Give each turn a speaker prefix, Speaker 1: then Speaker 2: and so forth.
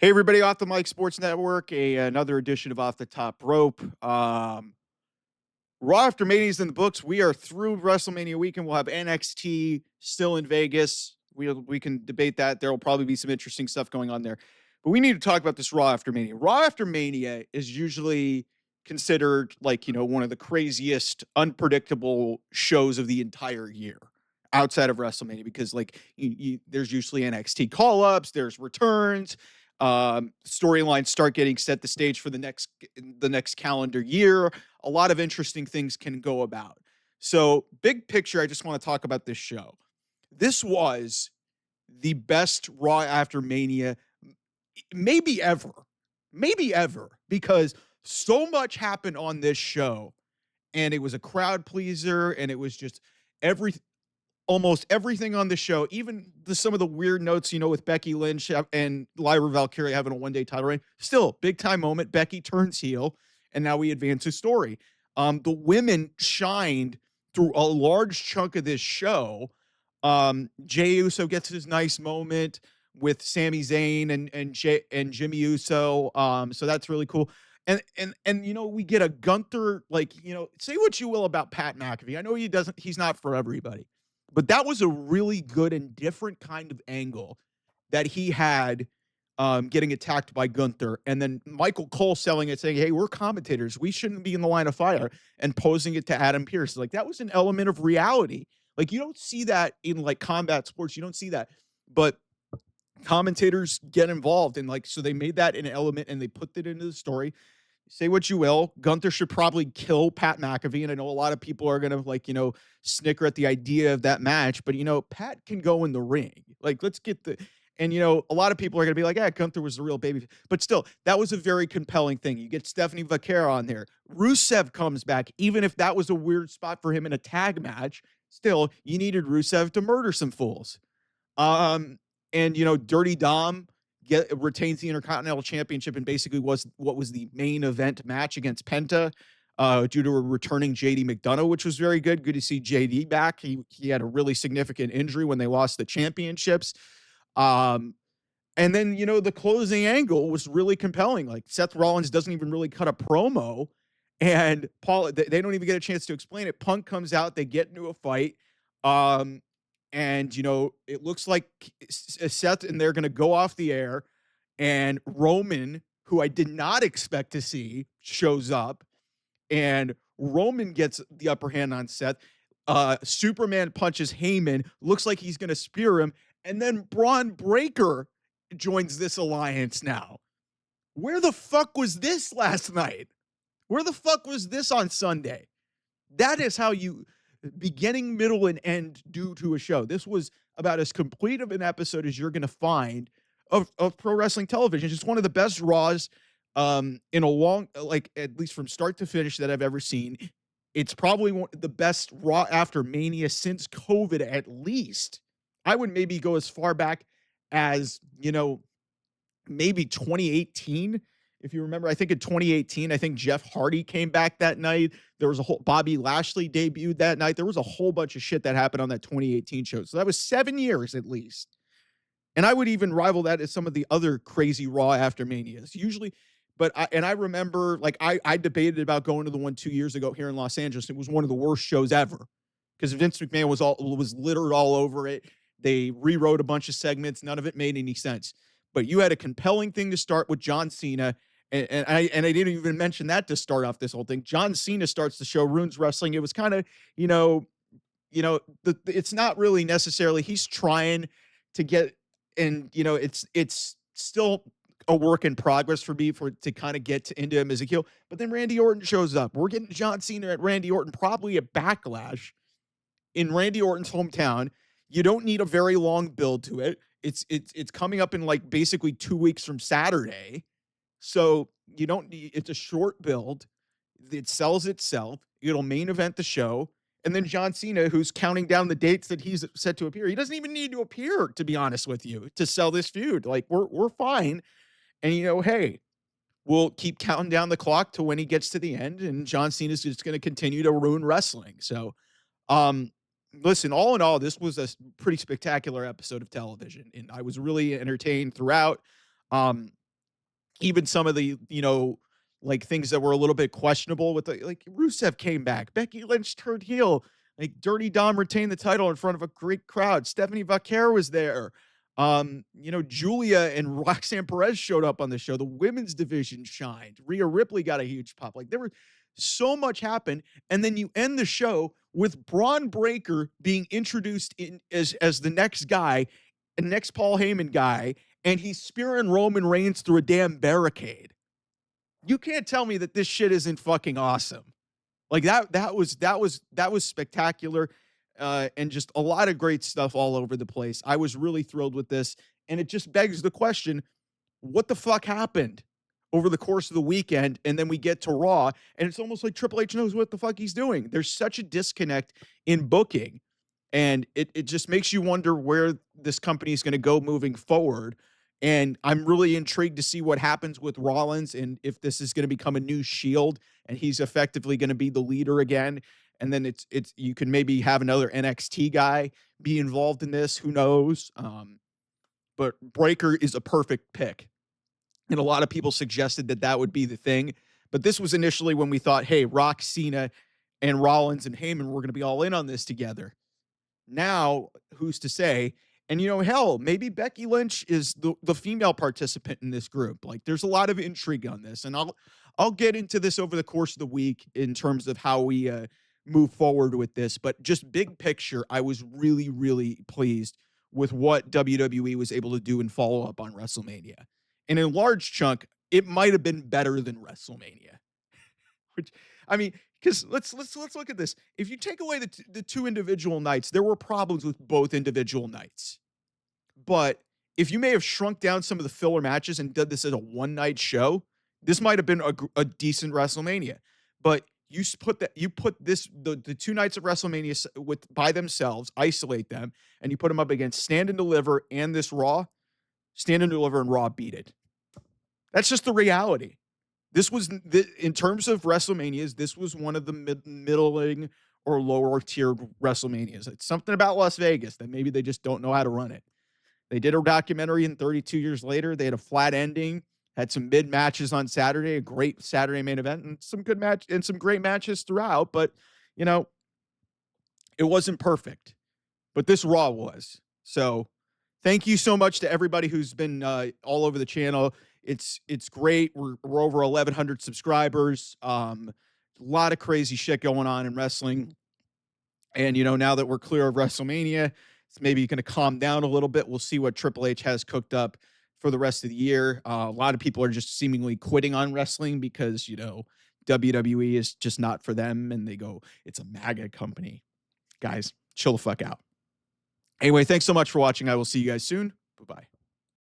Speaker 1: Hey, everybody, off the Mike Sports Network, another edition of Off the Top Rope. Raw After Mania is in the books. We are through WrestleMania weekend. We'll have NXT still in Vegas. We can debate that. There will probably be some interesting stuff going on there. But we need to talk about this Raw After Mania. Raw After Mania is usually considered like, one of the craziest, unpredictable shows of the entire year outside of WrestleMania because like there's usually NXT call-ups, there's returns, storylines start getting set the stage for the next calendar year. A lot of interesting things can go about. So, big picture, I just want to talk about this show. This was the best Raw After Mania, maybe ever, because so much happened on this show, and it was a crowd pleaser, and it was just every almost everything on the show, even some of the weird notes, with Becky Lynch and Lyra Valkyria having a one-day title reign. Still, big time moment. Becky turns heel, and now we advance the story. The women shined through a large chunk of this show. Jey Uso gets his nice moment with Sami Zayn and Jimmy Uso. So that's really cool. And we get a Gunther, say what you will about Pat McAfee. I know he's not for everybody. But that was a really good and different kind of angle that he had, getting attacked by Gunther. And then Michael Cole selling it, saying, hey, we're commentators. We shouldn't be in the line of fire, and posing it to Adam Pearce. Like, that was an element of reality. Like, you don't see that in, like, combat sports. You don't see that. But commentators get involved. And, so they made that an element, and they put it into the story. Say what you will, Gunther should probably kill Pat McAfee, and I know a lot of people are gonna snicker at the idea of that match, but Pat can go in the ring. Let's get a lot of people are gonna be like, yeah, Gunther was the real baby, but still, that was a very compelling thing. You get Stephanie Vaquera on there, Rusev comes back, even if that was a weird spot for him in a tag match. Still, you needed Rusev to murder some fools. Dirty Dom retains the Intercontinental Championship, and basically was what was the main event match against Penta, due to a returning JD McDonough, which was very good. Good to see JD back. He had a really significant injury when they lost the championships. And then, the closing angle was really compelling. Like, Seth Rollins doesn't even really cut a promo, and Paul, they don't even get a chance to explain it. Punk comes out, they get into a fight. And, it looks like Seth and they're going to go off the air, and Roman, who I did not expect to see, shows up, and Roman gets the upper hand on Seth. Superman punches Heyman, looks like he's going to spear him, and then Braun Breaker joins this alliance now. Where the fuck was this last night? Where the fuck was this on Sunday? That is how you beginning, middle, and end do to a show. This was about as complete of an episode as you're going to find of pro wrestling television. It's one of the best Raws in a long, at least from start to finish, that I've ever seen. It's probably one of the best Raw After Mania since COVID, at least. I would maybe go as far back as, maybe 2018. If you remember, I think in 2018, I think Jeff Hardy came back that night. There was Bobby Lashley debuted that night. There was a whole bunch of shit that happened on that 2018 show. So that was 7 years at least. And I would even rival that as some of the other crazy Raw After Manias. Usually, I remember, I debated about going to the one 2 years ago here in Los Angeles. It was one of the worst shows ever because Vince McMahon was littered all over it. They rewrote a bunch of segments. None of it made any sense. But you had a compelling thing to start with John Cena. And I didn't even mention that to start off this whole thing. John Cena starts the show, ruins wrestling. It was kind of, it's not really necessarily, he's trying to get, and it's still a work in progress for me to kind of get into him as a heel. But then Randy Orton shows up. We're getting John Cena at Randy Orton, probably a Backlash in Randy Orton's hometown. You don't need a very long build to it. It's coming up in basically 2 weeks from Saturday. So you don't need, it's a short build. It sells itself. It'll main event the show. And then John Cena, who's counting down the dates that he's set to appear. He doesn't even need to appear, to be honest with you, to sell this feud. We're fine. And hey, we'll keep counting down the clock to when he gets to the end, and John Cena's just going to continue to ruin wrestling. So, listen, all in all, this was a pretty spectacular episode of television, and I was really entertained throughout. even some of the, like things that were a little bit questionable with like Rusev came back, Becky Lynch turned heel, like Dirty Dom retained the title in front of a great crowd. Stephanie Vaquer was there. Julia and Roxanne Perez showed up on the show. The women's division shined. Rhea Ripley got a huge pop. Like there were so much happened. And then you end the show with Braun Breaker being introduced in as the next guy, the next Paul Heyman guy, and he's spearing Roman Reigns through a damn barricade. You can't tell me that this shit isn't fucking awesome. Like that was spectacular, and just a lot of great stuff all over the place. I was really thrilled with this, and it just begs the question: what the fuck happened over the course of the weekend? And then we get to Raw, and it's almost like Triple H knows what the fuck he's doing. There's such a disconnect in booking, and it just makes you wonder where this company is going to go moving forward. And I'm really intrigued to see what happens with Rollins and if this is going to become a new Shield and he's effectively going to be the leader again. And then it's you can maybe have another NXT guy be involved in this. Who knows? But Breaker is a perfect pick. And a lot of people suggested that that would be the thing. But this was initially when we thought, hey, Rock, Cena, and Rollins and Heyman were going to be all in on this together. Now, who's to say? And, hell, maybe Becky Lynch is the female participant in this group. Like, there's a lot of intrigue on this. And I'll get into this over the course of the week in terms of how we move forward with this. But just big picture, I was really, really pleased with what WWE was able to do and follow up on WrestleMania. And in large chunk, it might have been better than WrestleMania. Which, I mean, because let's look at this. If you take away the two individual nights, there were problems with both individual nights. But if you may have shrunk down some of the filler matches and did this as a one-night show, this might have been a decent WrestleMania. But you put the 2 nights of WrestleMania by themselves, isolate them, and you put them up against Stand and Deliver and this Raw. Stand and Deliver and Raw beat it. That's just the reality. This was, in terms of WrestleManias, this was one of the middling or lower tiered WrestleManias. It's something about Las Vegas that maybe they just don't know how to run it. They did a documentary, and 32 years later, they had a flat ending, had some mid matches on Saturday, a great Saturday main event, and some good match and some great matches throughout. But, it wasn't perfect. But this Raw was. So thank you so much to everybody who's been all over the channel. It's great. We're over 1,100 subscribers. A lot of crazy shit going on in wrestling. And, now that we're clear of WrestleMania, it's maybe going to calm down a little bit. We'll see what Triple H has cooked up for the rest of the year. A lot of people are just seemingly quitting on wrestling because, WWE is just not for them. And they go, it's a MAGA company. Guys, chill the fuck out. Anyway, thanks so much for watching. I will see you guys soon. Bye-bye.